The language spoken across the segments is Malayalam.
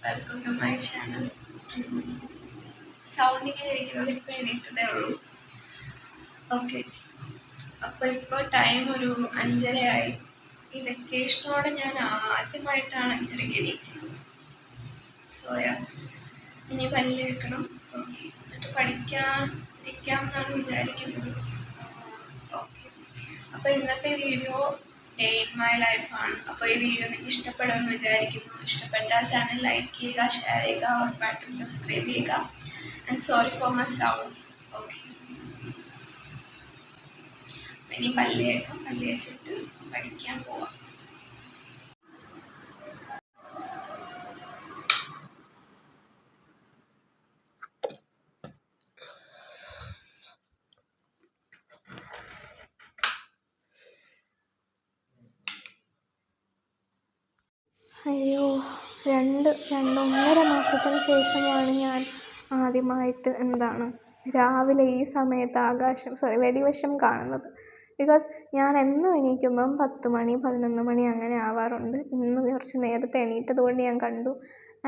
Welcome to my channel. സൗണ്ടിങ്ങനെ ഇരിക്കുന്നത് ഇപ്പോൾ എണീറ്റതേ ഉള്ളൂ. ഓക്കെ, അപ്പോൾ ഇപ്പോൾ ടൈം ഒരു 5:30 ഈ വെക്കേഷനോടെ ഞാൻ ആദ്യമായിട്ടാണ് 5:30 എണീക്കുന്നത്. സോയാ ഇനി പല്ല് തേക്കണം. ഓക്കെ, എന്നിട്ട് പഠിക്കാൻ എന്നാണ് വിചാരിക്കുന്നത്. ഓക്കെ, അപ്പോൾ ഇന്നത്തെ വീഡിയോ ഡേ ഇൻ മൈ ലൈഫാണ്. അപ്പോൾ ഈ വീഡിയോ നിങ്ങൾക്ക് ഇഷ്ടപ്പെടുമെന്ന് വിചാരിക്കുന്നു. ഇഷ്ടപ്പെട്ടാൽ ചാനൽ ലൈക്ക് ചെയ്യുക, ഷെയർ ചെയ്യുക, ഉറപ്പായിട്ടും സബ്സ്ക്രൈബ് ചെയ്യുക. And sorry for my sound. Okay, ഇനി പല്ല് തേച്ചിട്ട് പഠിക്കാൻ പോവാം. അയ്യോ, 1.5 മാസത്തിന് ശേഷമാണ് ഞാൻ ആദ്യമായിട്ട് രാവിലെ ഈ സമയത്ത് വെടിവശം കാണുന്നത്. ബിക്കോസ് ഞാൻ എന്നും എണീക്കുമ്പം 10 മണി 11 മണി അങ്ങനെ ആവാറുണ്ട്. ഇന്ന് കുറച്ച് നേരത്തെ എണീറ്റത് കൊണ്ട് ഞാൻ കണ്ടു.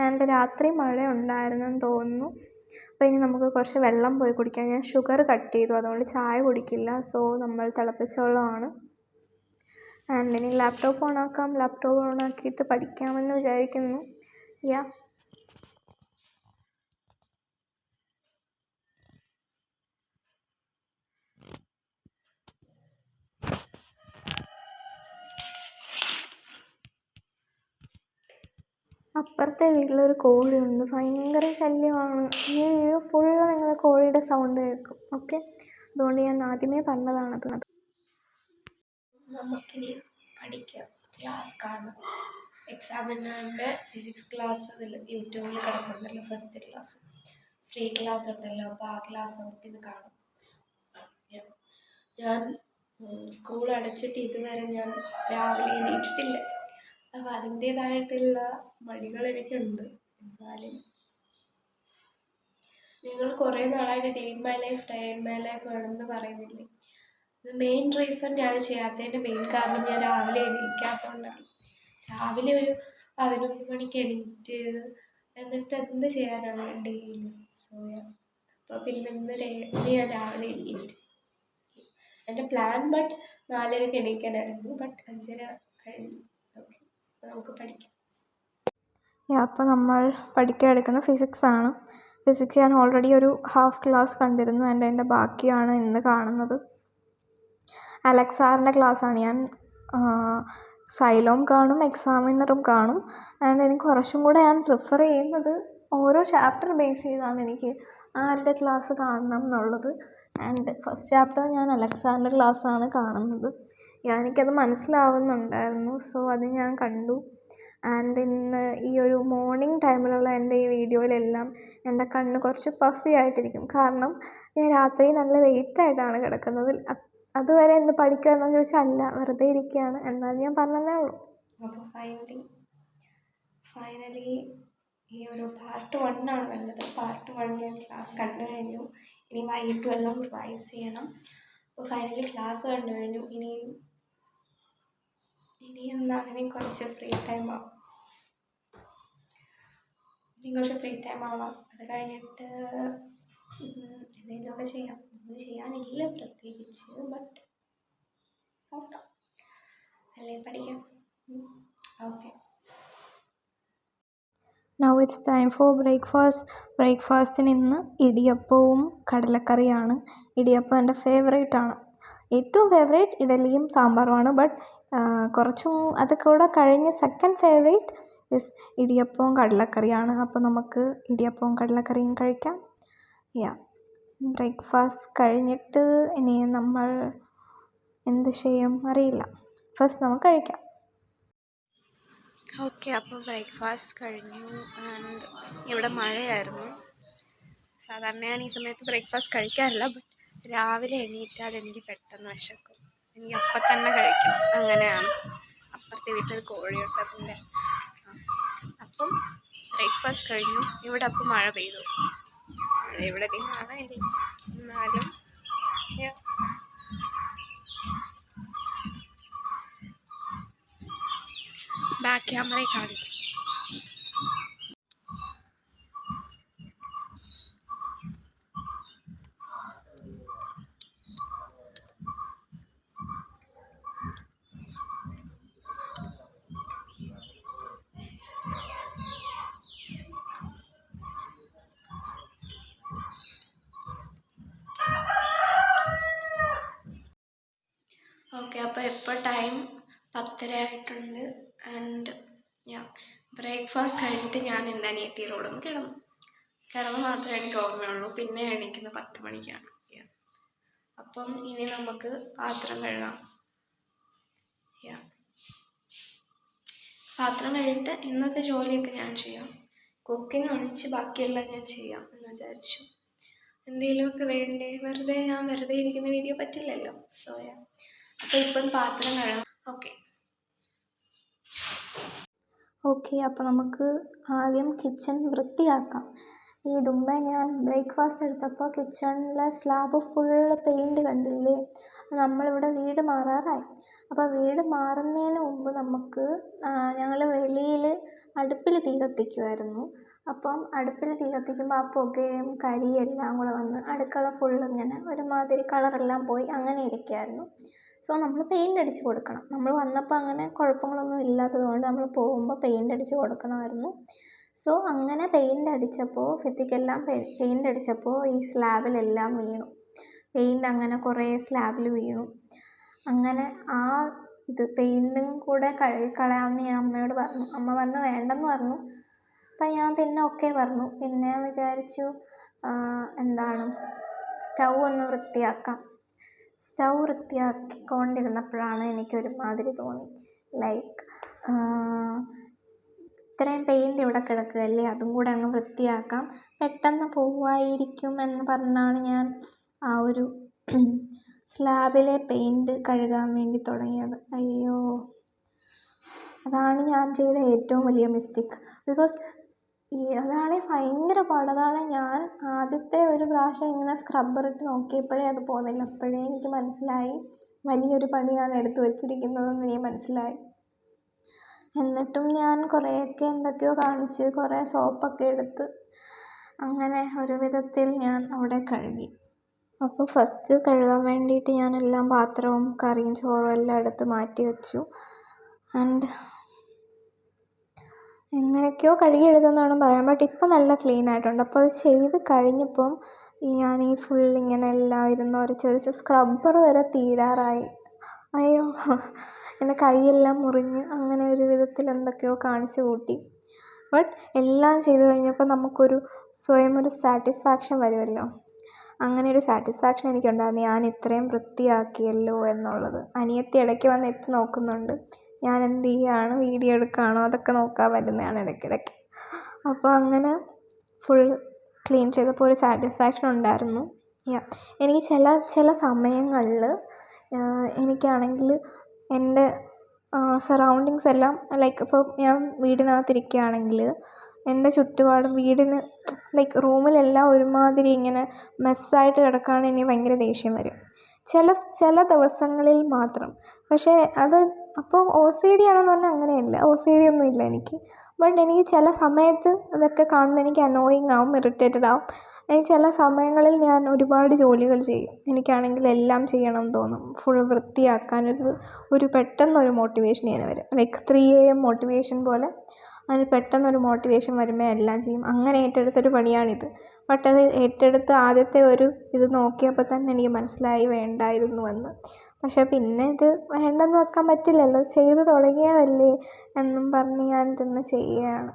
ആൻഡ് രാത്രി മഴ ഉണ്ടായിരുന്നെന്ന് തോന്നുന്നു. അപ്പോൾ ഇനി നമുക്ക് കുറച്ച് വെള്ളം പോയി കുടിക്കാം. ഞാൻ ഷുഗർ കട്ട് ചെയ്തു, അതുകൊണ്ട് ചായ കുടിക്കില്ല. സോ നമ്മൾ തിളപ്പിച്ച വെള്ളമാണ്. ആൻഡ് ഇനി ലാപ്ടോപ്പ് ഓണാക്കിയിട്ട് പഠിക്കാമെന്ന് വിചാരിക്കുന്നു. അപ്പുറത്തെ വീട്ടിലൊരു കോഴിയുണ്ട്, ഭയങ്കര ശല്യമാണ്. ഈ വീഡിയോ ഫുള്ള് നിങ്ങൾ കോഴിയുടെ സൗണ്ട് കേൾക്കും. ഓക്കെ, അതുകൊണ്ട് ഞാൻ ആദ്യമേ പറഞ്ഞതാണത്. നമുക്കിനി പഠിക്കാം, ക്ലാസ് കാണാം. എക്സാമിനാണ്ട് ഫിസിക്സ് ക്ലാസ് യൂട്യൂബിൽ കിടക്കുന്നുണ്ടല്ലോ, ഫസ്റ്റ് ക്ലാസ് ഫ്രീ ക്ലാസ് ഉണ്ടല്ലോ. അപ്പോൾ ആ ക്ലാസ് നമുക്കിന്ന് കാണാം. ഞാൻ സ്കൂൾ അടച്ചിട്ട് ഇതുവരെ ഞാൻ രാവിലെ എണീറ്റിട്ടില്ല. അപ്പോൾ അതിൻ്റേതായിട്ടുള്ള മടികൾ എനിക്കുണ്ട്. എന്നാലും നിങ്ങൾ കുറേ നാളായിട്ട് ഡേ ഇൻ മൈ ലൈഫ് വേണമെന്ന് പറയുന്നില്ലേ. മെയിൻ റീസൺ ഞാൻ ചെയ്യാത്തതിൻ്റെ മെയിൻ കാരണം ഞാൻ രാവിലെ എണീക്കാത്തതുകൊണ്ടാണ്. രാവിലെ ഒരു 11 മണിക്ക് എണീറ്റ് എന്നിട്ട് എന്ത് ചെയ്യാനാണ് ഡെയിലി. അപ്പോൾ പിന്നെ ഇന്ന് ഞാൻ രാവിലെ എണീറ്റ്. എൻ്റെ പ്ലാൻ 4:30 എണീക്കാനായിരുന്നു. 5:30 കഴിഞ്ഞു. ഓക്കെ, അപ്പോൾ നമുക്ക് പഠിക്കാം. അപ്പോൾ നമ്മൾ പഠിക്കാൻ എടുക്കുന്ന ഫിസിക്സാണ്. ഫിസിക്സ് ഞാൻ ഓൾറെഡി ഒരു ഹാഫ് ക്ലാസ് കണ്ടിരുന്നു. അതിൻ്റെ ബാക്കിയാണ് ഇന്ന് കാണുന്നത്. അലക്സ് സാറിൻ്റെ ക്ലാസ്സാണ്. ഞാൻ സൈലോം കാണും, എക്സാമിനറും കാണും. ആൻഡ് എനിക്ക് കുറച്ചും കൂടെ ഞാൻ പ്രിഫർ ചെയ്യുന്നത് ഓരോ ചാപ്റ്റർ ബേസ് ചെയ്താണ് എനിക്ക് ആരുടെ ക്ലാസ് കാണണം എന്നുള്ളത്. ആൻഡ് ഫസ്റ്റ് ചാപ്റ്റർ ഞാൻ അലക്സ് സാറിൻ്റെ ക്ലാസ്സാണ് കാണുന്നത്. എനിക്കത് മനസ്സിലാവുന്നുണ്ടായിരുന്നു. സോ അത് ഞാൻ കണ്ടു. ആൻഡ് ഇന്ന് ഈ ഒരു മോർണിംഗ് ടൈമിലുള്ള എൻ്റെ ഈ വീഡിയോയിലെല്ലാം എൻ്റെ കണ്ണ് കുറച്ച് പഫി ആയിട്ടിരിക്കും. കാരണം ഞാൻ രാത്രി നല്ല ലേറ്റായിട്ടാണ് കിടക്കുന്നത്. അതുവരെ ഇന്ന് പഠിക്കുമെന്ന് ചോദിച്ചാൽ അല്ല, വെറുതെ ഇരിക്കുകയാണ്. എന്നാലും ഞാൻ പറഞ്ഞതേ ഉള്ളൂ. അപ്പോൾ ഫൈനലി ഈ ഒരു പാർട്ട് 1 ആണ് വേണ്ടത്. പാർട്ട് 1 ഞാൻ ക്ലാസ് കണ്ടു കഴിഞ്ഞു. ഇനി വൈകിട്ടും എല്ലാം റിവൈസ് ചെയ്യണം. അപ്പോൾ ഫൈനലി ക്ലാസ് കണ്ടു കഴിഞ്ഞു. ഇനി ഇനി കുറച്ച് ഫ്രീ ടൈം ആവും. അത് കഴിഞ്ഞിട്ട് എന്തെങ്കിലുമൊക്കെ ചെയ്യാം. ഒന്നും ചെയ്യാനില്ല പ്രത്യേകിച്ച്. നോക്കാം, അല്ലേ പഠിക്കാം. Okay, now it's time for ബ്രേക്ക്ഫാസ്റ്റിന് ഇന്ന് ഇടിയപ്പവും കടലക്കറിയാണ്. ഇടിയപ്പം എൻ്റെ ഫേവറേറ്റാണ്. ഏറ്റവും ഫേവറേറ്റ് ഇഡലിയും സാമ്പാറുമാണ്. കുറച്ചും അത് കൂടെ കഴിഞ്ഞ് സെക്കൻഡ് ഫേവറേറ്റ് ഇടിയപ്പവും കടലക്കറിയാണ്. അപ്പോൾ നമുക്ക് ഇടിയപ്പവും കടലക്കറിയും കഴിക്കാം. ബ്രേക്ക്ഫാസ്റ്റ് കഴിഞ്ഞിട്ട് ഇനി നമ്മൾ എന്ത് ചെയ്യും അറിയില്ല. ഫസ്റ്റ് നമുക്ക് കഴിക്കാം. ഓക്കെ, അപ്പോൾ ബ്രേക്ക്ഫാസ്റ്റ് കഴിഞ്ഞു. ആൻഡ് ഇവിടെ മഴയായിരുന്നു. സാധാരണ ഞാൻ ഈ സമയത്ത് ബ്രേക്ക്ഫാസ്റ്റ് കഴിക്കാറില്ല. രാവിലെ എണീറ്റാൽ എനിക്ക് പെട്ടെന്ന് വിശക്കും. എനിക്ക് അപ്പം തന്നെ കഴിക്കണം, അങ്ങനെയാണ്. അപ്പുറത്തെ വീട്ടിൽ കോഴിയുണ്ട്, അതിൻ്റെ. അപ്പം ബ്രേക്ക്ഫാസ്റ്റ് കഴിഞ്ഞു. ഇവിടെ അപ്പം മഴ പെയ്തു. ഇവിടെ മഴയില്ല, എന്നാലും ബാക്ക് ക്യാമറയിൽ കാണിക്കും. ഇപ്പോൾ ടൈം 10:30 ആയിട്ടുണ്ട്. ആൻഡ് ബ്രേക്ക്ഫാസ്റ്റ് കഴിഞ്ഞിട്ട് ഞാൻ എൻ്റെ അനിയത്തിയോടൊന്ന് കിടന്ന് മാത്രമേ എനിക്ക് ഓർമ്മയുള്ളൂ. പിന്നെ എണീക്കുന്നത് 10 മണിക്കാണ്. അപ്പം ഇനി നമുക്ക് പാത്രം കഴുകാം. പാത്രം കഴുകിയിട്ട് ഇന്നത്തെ ജോലിയൊക്കെ ഞാൻ ചെയ്യാം. കുക്കിംഗ് ഒഴിച്ച് ബാക്കിയെല്ലാം ഞാൻ ചെയ്യാം എന്ന് വിചാരിച്ചു. എന്തെങ്കിലുമൊക്കെ വേണ്ടേ, ഞാൻ വെറുതെ ഇരിക്കുന്ന വീഡിയോ പറ്റില്ലല്ലോ. അപ്പോൾ ഇപ്പം പാത്രം കഴുകാം. ഓക്കെ, അപ്പോൾ നമുക്ക് ആദ്യം കിച്ചൺ വൃത്തിയാക്കാം. മുമ്പേ ഞാൻ ബ്രേക്ക്ഫാസ്റ്റ് എടുത്തപ്പോൾ കിച്ചണിലെ സ്ലാബ് ഫുള്ള് പെയിൻറ്റ് കണ്ടില്ലേ. നമ്മളിവിടെ വീട് മാറാറായി. അപ്പോൾ വീട് മാറുന്നതിന് മുമ്പ് ഞങ്ങൾ വെളിയിൽ അടുപ്പിൽ തീ കത്തിക്കുമായിരുന്നു. അപ്പം അടുപ്പിൽ തീ കത്തിക്കുമ്പോൾ ആ പുകയും കരിയെല്ലാം കൂടെ വന്ന് അടുക്കള ഫുള്ള് ഇങ്ങനെ ഒരുമാതിരി കളറെല്ലാം പോയി അങ്ങനെ ഇരിക്കുമായിരുന്നു. സോ നമ്മൾ പെയിൻ്റ് അടിച്ച് കൊടുക്കണം. നമ്മൾ വന്നപ്പോൾ അങ്ങനെ കുഴപ്പങ്ങളൊന്നും ഇല്ലാത്തത് കൊണ്ട് നമ്മൾ പോകുമ്പോൾ പെയിൻ്റ് അടിച്ച് കൊടുക്കണമായിരുന്നു. സോ അങ്ങനെ പെയിൻ്റ് അടിച്ചപ്പോൾ ഭിത്തിക്കെല്ലാം പെയിൻ്റ് അടിച്ചപ്പോൾ ഈ സ്ലാബിലെല്ലാം വീണു. പെയിൻ്റ് അങ്ങനെ കുറേ സ്ലാബിൽ വീണു. അങ്ങനെ പെയിൻറ്റും കൂടെ കഴുകി കളയാമെന്ന് ഞാൻ അമ്മയോട് പറഞ്ഞു. അമ്മ പറഞ്ഞു വേണ്ടെന്ന് പറഞ്ഞു. അപ്പം ഞാൻ പിന്നെ ഓക്കെ പറഞ്ഞു. പിന്നെ ഞാൻ വിചാരിച്ചു സ്റ്റൗ ഒന്ന് വൃത്തിയാക്കാം. സ്റ്റൗ വൃത്തിയാക്കിക്കൊണ്ടിരുന്നപ്പോഴാണ് എനിക്കൊരുമാതിരി തോന്നി, ഇത്രയും പെയിൻറ്റ് ഇവിടെ കിടക്കുകയല്ലേ, അതും കൂടെ അങ്ങ് വൃത്തിയാക്കാം, പെട്ടെന്ന് പോവായിരിക്കും എന്ന് പറഞ്ഞാണ് ഞാൻ ആ ഒരു സ്ലാബിലെ പെയിൻറ്റ് കഴുകാൻ വേണ്ടി തുടങ്ങിയത്. അയ്യോ, അതാണ് ഞാൻ ചെയ്ത ഏറ്റവും വലിയ മിസ്റ്റേക്ക്. ബിക്കോസ് അതാണ് ഭയങ്കര പാട്. അതാണ് ഞാൻ ആദ്യത്തെ ഒരു പ്രാവശ്യം ഇങ്ങനെ സ്ക്രബ്ബറിട്ട് നോക്കിയപ്പോഴേ അത് പോകുന്നില്ല. അപ്പോഴേ എനിക്ക് മനസ്സിലായി വലിയൊരു പണിയാണ് എടുത്തു വച്ചിരിക്കുന്നതെന്ന് എനിക്ക് മനസ്സിലായി. എന്നിട്ടും ഞാൻ കുറേയൊക്കെ എന്തൊക്കെയോ കാണിച്ച് കുറേ സോപ്പൊക്കെ എടുത്ത് അങ്ങനെ ഒരു വിധത്തിൽ ഞാൻ അവിടെ കഴുകി. അപ്പോൾ ഫസ്റ്റ് കഴുകാൻ വേണ്ടിയിട്ട് ഞാൻ എല്ലാം പാത്രവും കറിയും ചോറും എല്ലാം എടുത്ത് മാറ്റി വെച്ചു. ആൻഡ് എങ്ങനെയൊക്കെയോ കഴുകിയെടുത്തെന്നാണ് പറയാൻ. ബട്ട് ഇപ്പം നല്ല ക്ലീൻ ആയിട്ടുണ്ട്. അപ്പോൾ അത് ചെയ്ത് കഴിഞ്ഞപ്പം ഞാൻ ഫുൾ ഇങ്ങനെ എല്ലാം ഇരുന്ന് ഒരു സ്ക്രബ്ബർ വരെ തീരാറായി. അയ്യോ, എൻ്റെ കൈയെല്ലാം മുറിഞ്ഞ് അങ്ങനെ ഒരു വിധത്തിൽ എന്തൊക്കെയോ കാണിച്ചു കൂട്ടി. ബട്ട് എല്ലാം ചെയ്ത് കഴിഞ്ഞപ്പോൾ നമുക്കൊരു സ്വയം ഒരു സാറ്റിസ്ഫാക്ഷൻ വരുമല്ലോ. അങ്ങനെ ഒരു സാറ്റിസ്ഫാക്ഷൻ എനിക്കുണ്ടായിരുന്നു, ഞാൻ ഇത്രയും വൃത്തിയാക്കിയല്ലോ എന്നുള്ളത്. അനിയത്തി ഇടയ്ക്ക് വന്ന് എത്തി നോക്കുന്നുണ്ട്. ഞാൻ എന്ത് ചെയ്യുകയാണ്, വീഡിയോ എടുക്കുകയാണോ അതൊക്കെ നോക്കാൻ വരുന്നതാണ് ഇടയ്ക്കിടയ്ക്ക്. അപ്പോൾ അങ്ങനെ ഫുൾ ക്ലീൻ ചെയ്തപ്പോൾ ഒരു സാറ്റിസ്ഫാക്ഷൻ ഉണ്ടായിരുന്നു. എനിക്ക് ചില സമയങ്ങളിൽ എനിക്കാണെങ്കിൽ എൻ്റെ സറൗണ്ടിങ്സ് എല്ലാം ഇപ്പോൾ ഞാൻ വീടിനകത്തിരിക്കുകയാണെങ്കിൽ എൻ്റെ ചുറ്റുപാടും വീടിന് റൂമിലെല്ലാം ഒരുമാതിരി ഇങ്ങനെ മെസ്സായിട്ട് കിടക്കുകയാണെങ്കിൽ എനിക്ക് ഭയങ്കര ദേഷ്യം വരും ചില ദിവസങ്ങളിൽ മാത്രം. പക്ഷേ അത് അപ്പോൾ OCD ആണെന്ന് പറഞ്ഞാൽ അങ്ങനെയല്ല, OCD ഒന്നും ഇല്ല എനിക്ക്. ബട്ട് എനിക്ക് ചില സമയത്ത് ഇതൊക്കെ കാണുമ്പോൾ എനിക്ക് അനോയിങ് ആവും, ഇറിറ്റേറ്റഡ് ആവും. എനിക്ക് ചില സമയങ്ങളിൽ ഞാൻ ഒരുപാട് ജോലികൾ ചെയ്യും. എനിക്കാണെങ്കിൽ എല്ലാം ചെയ്യണം എന്ന് തോന്നും. ഫുൾ വൃത്തിയാക്കാനൊരു പെട്ടെന്നൊരു മോട്ടിവേഷൻ ഇങ്ങനെ വരും. 3 AM മോട്ടിവേഷൻ പോലെ അതിന് പെട്ടെന്നൊരു മോട്ടിവേഷൻ വരുമ്പോൾ എല്ലാം ചെയ്യും. അങ്ങനെ ഏറ്റെടുത്തൊരു പണിയാണിത്. ബട്ട് അത് ഏറ്റെടുത്ത് ആദ്യത്തെ ഇത് നോക്കിയപ്പോൾ തന്നെ എനിക്ക് മനസ്സിലായി വേണ്ടായിരുന്നുവെന്ന്. പക്ഷേ പിന്നെ ഇത് വേണ്ടെന്ന് വെക്കാൻ പറ്റില്ലല്ലോ, ചെയ്ത് തുടങ്ങിയതല്ലേ എന്നും പറഞ്ഞ് ഞാനിതൊന്ന് ചെയ്യുകയാണ്.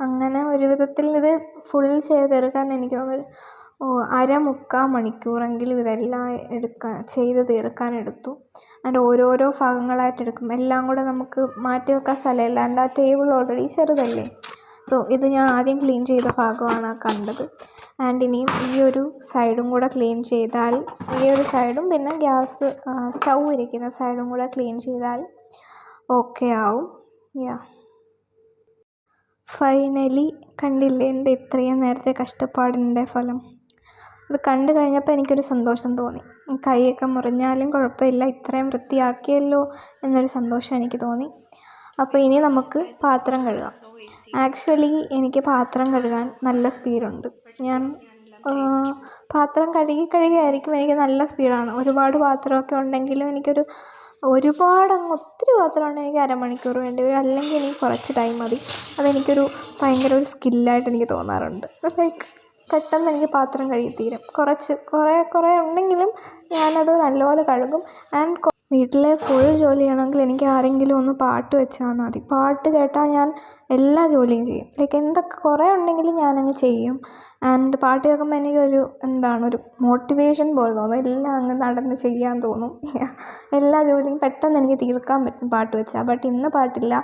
അങ്ങനെ ഒരു വിധത്തിൽ ഇത് ഫുൾ ചെയ്തെടുക്കാൻ എനിക്ക് തോന്നുന്നു 1/2-3/4 മണിക്കൂറെങ്കിലും ഇതെല്ലാം ചെയ്ത് തീർക്കാൻ എടുത്തു. അതിൻ്റെ ഓരോരോ ഭാഗങ്ങളായിട്ട് എടുക്കും. എല്ലാം കൂടെ നമുക്ക് മാറ്റി വെക്കാൻ സ്ഥലമില്ല. ആൻഡ് ആ ടേബിൾ ഓൾറെഡി ചെറുതല്ലേ. സോ ഇത് ഞാൻ ആദ്യം ക്ലീൻ ചെയ്ത ഭാഗമാണ് കണ്ടത്. ആൻഡ് ഇനിയും ഈ ഒരു സൈഡും കൂടെ ക്ലീൻ ചെയ്താൽ, ഈ ഒരു സൈഡും പിന്നെ സ്റ്റൗ ഇരിക്കുന്ന സൈഡും കൂടെ ക്ലീൻ ചെയ്താൽ ഓക്കെ ആവും. ഫൈനലി കണ്ടില്ലേ എൻ്റെ ഇത്രയും നേരത്തെ കഷ്ടപ്പാടിൻ്റെ ഫലം. അത് കണ്ടു കഴിഞ്ഞപ്പോൾ എനിക്കൊരു സന്തോഷം തോന്നി. കൈയൊക്കെ മുറിഞ്ഞാലും കുഴപ്പമില്ല, ഇത്രയും വൃത്തിയാക്കിയല്ലോ എന്നൊരു സന്തോഷം എനിക്ക് തോന്നി. അപ്പോൾ ഇനി നമുക്ക് പാത്രം കഴുകാം. ആക്ച്വലി എനിക്ക് പാത്രം കഴുകാൻ നല്ല സ്പീഡുണ്ട്. ഞാൻ പാത്രം കഴുകിയായിരിക്കും എനിക്ക് നല്ല സ്പീഡാണ്. ഒരുപാട് പാത്രമൊക്കെ ഉണ്ടെങ്കിലും ഒത്തിരി പാത്രമുണ്ടെങ്കിൽ എനിക്ക് 1/2 മണിക്കൂർ വേണ്ടി വരും. അല്ലെങ്കിൽ എനിക്ക് കുറച്ച് ടൈം മതി. അതെനിക്കൊരു ഭയങ്കര ഒരു സ്കില്ലായിട്ട് എനിക്ക് തോന്നാറുണ്ട്. പെട്ടെന്ന് എനിക്ക് പാത്രം കഴുകി തീരും. കുറേ ഉണ്ടെങ്കിലും ഞാനത് നല്ലപോലെ കഴുകും. ആൻഡ് വീട്ടിലെ ഫുൾ ജോലി ചെയ്യണമെങ്കിൽ എനിക്ക് ആരെങ്കിലും ഒന്ന് പാട്ട് വെച്ചാൽ മതി. പാട്ട് കേട്ടാൽ ഞാൻ എല്ലാ ജോലിയും ചെയ്യും. ലൈക്ക് എന്തൊക്കെ കുറേ ഉണ്ടെങ്കിലും ഞാനങ്ങ് ചെയ്യും. ആൻഡ് പാട്ട് കേൾക്കുമ്പോൾ എനിക്കൊരു ഒരു മോട്ടിവേഷൻ പോലെ തോന്നും. എല്ലാം അങ്ങ് നടന്ന് ചെയ്യാൻ തോന്നും. എല്ലാ ജോലിയും പെട്ടെന്ന് എനിക്ക് തീർക്കാൻ പറ്റും പാട്ട് വെച്ചാൽ. ബട്ട് ഇന്ന് പാട്ടില്ല,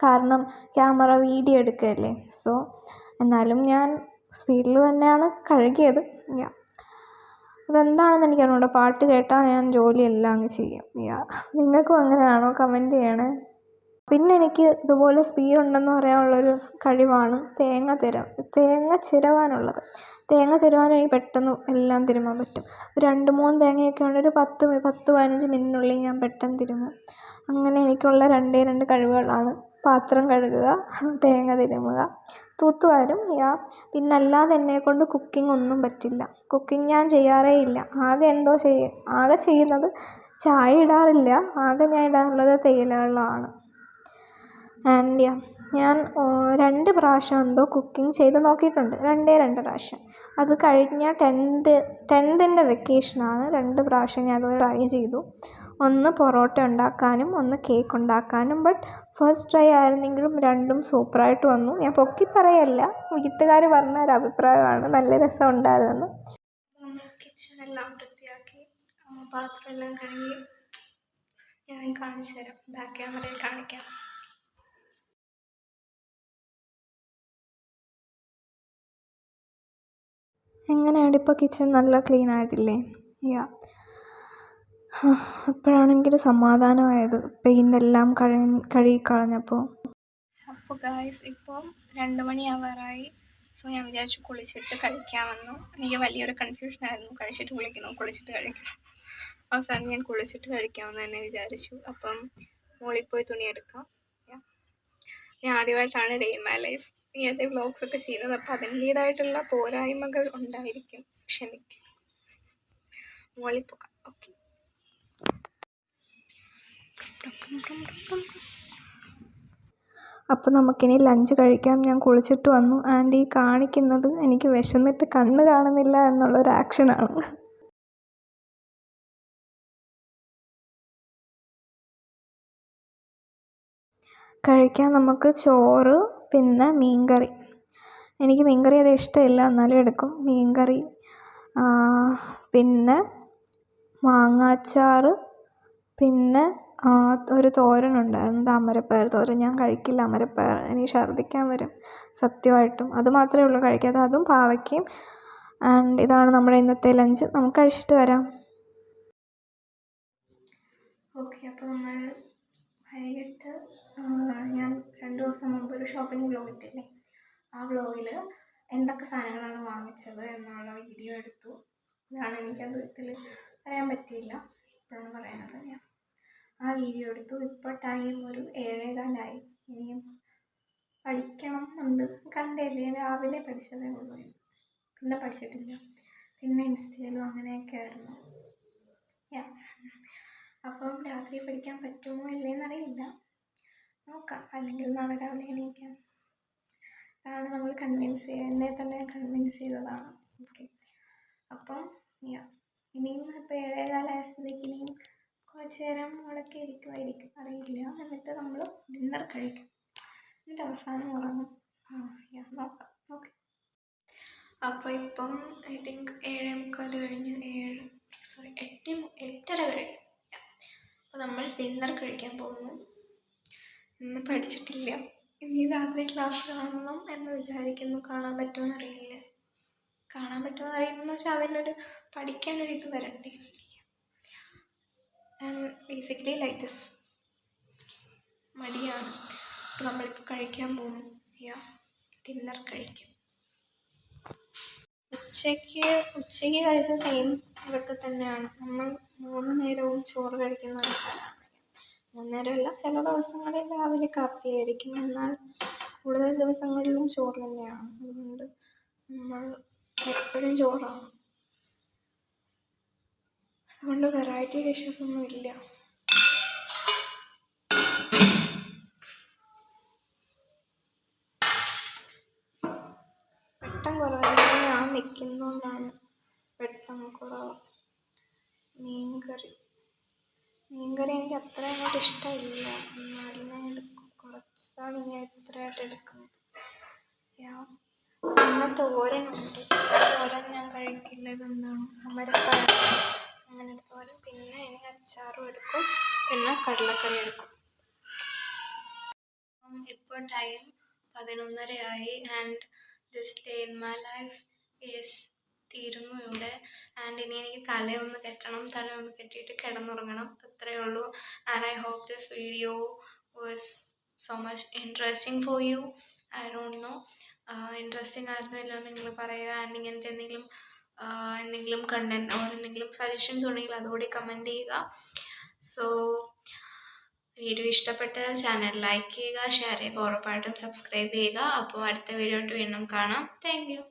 കാരണം ക്യാമറ വീഡിയോ എടുക്കുകയല്ലേ. സോ എന്നാലും ഞാൻ സ്പീഡിൽ തന്നെയാണ് കഴുകിയത്. അതെന്താണെന്ന് എനിക്കറിഞ്ഞൂടാ, പാട്ട് കേട്ടാൽ ഞാൻ ജോലിയെല്ലാം അങ്ങ് ചെയ്യും. നിങ്ങൾക്കും അങ്ങനെയാണോ? കമൻറ്റ് ചെയ്യണേ. പിന്നെ എനിക്ക് ഇതുപോലെ സ്പീഡ് ഉണ്ടെന്ന് പറയാനുള്ളൊരു കഴിവാണ് തേങ്ങ ചിരവാനുള്ളത്. തേങ്ങ ചിരവാൻ എനിക്ക് പെട്ടെന്ന് എല്ലാം തിരുമ്മാൻ പറ്റും. ഒരു 2-3 തേങ്ങയൊക്കെ ഉണ്ടെങ്കിൽ ഒരു 10-15 മിനിറ്റിനുള്ളിൽ ഞാൻ പെട്ടെന്ന് തിരുമ്മും. അങ്ങനെ എനിക്കുള്ള 2 കഴിവുകളാണ് പാത്രം കഴുകുക, തേങ്ങ തിരുമ്മുക, തൂത്തുവാരും. പിന്നെ അല്ലാതെ എന്നെക്കൊണ്ട് കുക്കിംഗ് ഒന്നും പറ്റില്ല. കുക്കിംഗ് ഞാൻ ചെയ്യാറേ ഇല്ല. ആകെ ചെയ്യുന്നത് ചായ ഇടാറില്ല. ആകെ ഞാൻ ഇടാറുള്ളത് തേയില വെള്ളമാണ്. ആൻഡ് ഞാൻ 2 പ്രാവശ്യം എന്തോ കുക്കിംഗ് ചെയ്ത് നോക്കിയിട്ടുണ്ട്. 2 പ്രാവശ്യം. അത് കഴിഞ്ഞ 10th വെക്കേഷനാണ് 2 പ്രാവശ്യം ഞാൻ അത് ട്രൈ ചെയ്തു. ഒന്ന് പൊറോട്ട ഉണ്ടാക്കാനും ഒന്ന് കേക്ക് ഉണ്ടാക്കാനും. ബട്ട് ഫസ്റ്റ് ട്രൈ ആയിരുന്നെങ്കിലും രണ്ടും സൂപ്പറായിട്ട് വന്നു. ഞാൻ പൊക്കി പറയല്ല, വീട്ടുകാർ പറഞ്ഞ ഒരു അഭിപ്രായമാണ്, നല്ല രസം ഉണ്ടായിരുന്നെന്ന്. കിച്ചണെല്ലാം വൃത്തിയാക്കി പാത്രമെല്ലാം കഴുകി ഞാൻ കാണിച്ചു തരാം. ബാക്ക് ക്യാമറയിൽ കാണിക്കാം. എങ്ങനെയുണ്ട് ഇപ്പോൾ കിച്ചൺ? നല്ല ക്ലീൻ ആയിട്ടില്ലേ? അപ്പോഴാണെങ്കിലും സമാധാനമായത്, പെയിൻ്റെല്ലാം കഴുകിക്കളഞ്ഞപ്പോൾ. അപ്പോൾ ഗായ്സ്, ഇപ്പോൾ 2 മണിയാവാറായി. സോ ഞാൻ വിചാരിച്ചു കുളിച്ചിട്ട് കഴിക്കാമെന്ന്. എനിക്ക് വലിയൊരു കൺഫ്യൂഷനായിരുന്നു, കുളിച്ചിട്ട് കഴിക്കണം. അവസാനം ഞാൻ കുളിച്ചിട്ട് കഴിക്കാമെന്ന് തന്നെ വിചാരിച്ചു. അപ്പം മുകളിൽ പോയി തുണിയെടുക്കാം. ഞാൻ ആദ്യമായിട്ടാണ് ഡേ ഇൻ മൈ ലൈഫ് ഇങ്ങനത്തെ വ്ളോഗ്സൊക്കെ ചെയ്യുന്നത്. അപ്പോൾ അതിൻ്റേതായിട്ടുള്ള പോരായ്മകൾ ഉണ്ടായിരിക്കും, ക്ഷമിക്കും. മുകളിൽ പോകാം. ഓക്കെ. അപ്പോൾ നമുക്കിനി ലഞ്ച് കഴിക്കാം. ഞാൻ കുളിച്ചിട്ട് വന്നു. ആൻഡ് ഈ കാണിക്കുന്നത് എനിക്ക് വിശന്നിട്ട് കണ്ണ് കാണുന്നില്ല എന്നുള്ളൊരു ആക്ഷനാണ്. കഴിക്കാൻ നമുക്ക് ചോറ്, പിന്നെ മീൻകറി. എനിക്ക് മീൻകറി അത് ഇഷ്ടമില്ല, എന്നാലും എടുക്കും. മീൻകറി, പിന്നെ മാങ്ങാച്ചാറ്, പിന്നെ ഒരു തോരനുണ്ടായിരുന്നു, അമരപ്പയർ തോരൻ. ഞാൻ കഴിക്കില്ല അമരപ്പയർ, എനിക്ക് ഛർദ്ദിക്കാൻ വരും സത്യമായിട്ടും. അത് മാത്രമേ ഉള്ളൂ കഴിക്കാതെ, അതും പാവയ്ക്കയും. ആൻഡ് ഇതാണ് നമ്മുടെ ഇന്നത്തെ ലഞ്ച്. നമുക്ക് കഴിച്ചിട്ട് വരാം. ഓക്കെ, അപ്പോൾ നമ്മൾ വൈകിട്ട് ഞാൻ 2 ദിവസം മുമ്പ് ഒരു ഷോപ്പിംഗ് വ്ളോഗ് ഇട്ടില്ലേ, ആ വ്ളോഗിൽ എന്തൊക്കെ സാധനങ്ങളാണ് വാങ്ങിച്ചത് എന്നുള്ള വീഡിയോ എടുത്തു. അതാണ് എനിക്കത് ഇതിൽ പറയാൻ പറ്റിയില്ല, ഇപ്പോഴാണ് പറയുന്നത്. ആ വീഡിയോ എടുത്തു. ഇപ്പോൾ ടൈം ഒരു 7:15. ഇനിയും പഠിക്കണം എന്നുണ്ട്. കണ്ടില്ലേ, രാവിലെ പഠിച്ചതേ ഉള്ളൂ, പിന്നെ പഠിച്ചിട്ടില്ല. പിന്നെ ഇൻസ്റ്റയിലും അങ്ങനെയൊക്കെ ആയിരുന്നു. അപ്പം രാത്രി പഠിക്കാൻ പറ്റുമോ ഇല്ലേന്നറിയില്ല, നോക്കാം. അല്ലെങ്കിൽ നാളെ രാവിലെ എണീക്കാം. അതാണ് നമ്മൾ എന്നെ തന്നെ കൺവിൻസ് ചെയ്തതാണ്. ഓക്കെ, അപ്പം ഇനിയും ഇപ്പോൾ 7:15 സ്ഥിതിക്ക് ഇനിയും കുറച്ച് നേരം അവിടെയൊക്കെ ഇരിക്കുമായിരിക്കും, അറിയില്ല. എന്നിട്ട് നമ്മൾ ഡിന്നർ കഴിക്കും, എന്നിട്ട് അവസാനം ഉറങ്ങും. നോക്കാം. ഓക്കെ. അപ്പോൾ ഇപ്പം ഐ തിങ്ക് 7:45 കഴിഞ്ഞു. 8:30 കഴിഞ്ഞു. അപ്പോൾ നമ്മൾ ഡിന്നർ കഴിക്കാൻ പോകുന്നു. ഇന്ന് പഠിച്ചിട്ടില്ല. ഇനി രാത്രി ക്ലാസ് കാണണം എന്ന് വിചാരിക്കുന്നു. കാണാൻ പറ്റുമെന്ന് അറിയില്ല. വെച്ചാൽ അതിനൊരു പഠിക്കാനൊരിത് വരണ്ടേ. ബേസിക്കലി ലൈക്ക് ദിസ്, മടിയാണ്. അപ്പോൾ നമ്മളിപ്പോൾ കഴിക്കാൻ പോകുന്നു. ഡിന്നർ കഴിക്കും. ഉച്ചയ്ക്ക് കഴിച്ച സെയിം ഇതൊക്കെ തന്നെയാണ്. നമ്മൾ 3 നേരവും ചോറ് കഴിക്കുന്ന ആൾക്കാരാണ്. 3 നേരമല്ല, ചില ദിവസങ്ങളിൽ രാവിലെ കാപ്പിയായിരിക്കും, എന്നാൽ കൂടുതൽ ദിവസങ്ങളിലും ചോറ് തന്നെയാണ്. അതുകൊണ്ട് നമ്മൾ എപ്പോഴും ചോറാണ്. അതുകൊണ്ട് വെറൈറ്റി ഡിഷസ് ഒന്നും ഇല്ല. വെട്ടം കുറവാണ്, ഞാൻ നിൽക്കുന്നതുകൊണ്ടാണ് വെട്ടം കുറവ്. മീൻകറി എനിക്ക് അത്ര അങ്ങോട്ട് ഇഷ്ടമില്ല, എന്നാലും ഞാൻ എടുക്കും. കുറച്ചാണ് ഞാൻ ഇത്രയായിട്ട് എടുക്കുന്നത്. പിന്നെ തോരനുണ്ട്. തോരൻ ഞാൻ കഴിക്കില്ല. ഇതെന്താണ്, അമരപ്പഴം, അങ്ങനെ തോരൻ. പിന്നെ ഇനി അച്ചാറും എടുക്കും, പിന്നെ കടലക്കറി എടുക്കും. ഇപ്പോൾ time 11:30 and this day in my life is തീരുന്നു ഇവിടെ. ആൻഡ് ഇനി എനിക്ക് തലയൊന്ന് കെട്ടണം, തലയൊന്ന് കെട്ടിയിട്ട് കിടന്നുറങ്ങണം. അത്രയേ ഉള്ളൂ. And I hope this video was so much interesting for you. I don't know interesting ആയിരുന്നോ ഇല്ലയോ നിങ്ങൾ പറയുക. ആൻഡ് ഇങ്ങനത്തെ എന്തെങ്കിലും കണ്ടൻറ് ഓർ എന്തെങ്കിലും സജഷൻസ് ഉണ്ടെങ്കിൽ അതുകൂടി കമൻറ്റ് ചെയ്യുക. സോ വീഡിയോ ഇഷ്ടപ്പെട്ടാൽ ചാനൽ ലൈക്ക് ചെയ്യുക, ഷെയർ ചെയ്യുക, ഉറപ്പായിട്ടും സബ്സ്ക്രൈബ് ചെയ്യുക. അപ്പോൾ അടുത്ത വീഡിയോ വീണ്ടും കാണാം. Thank you.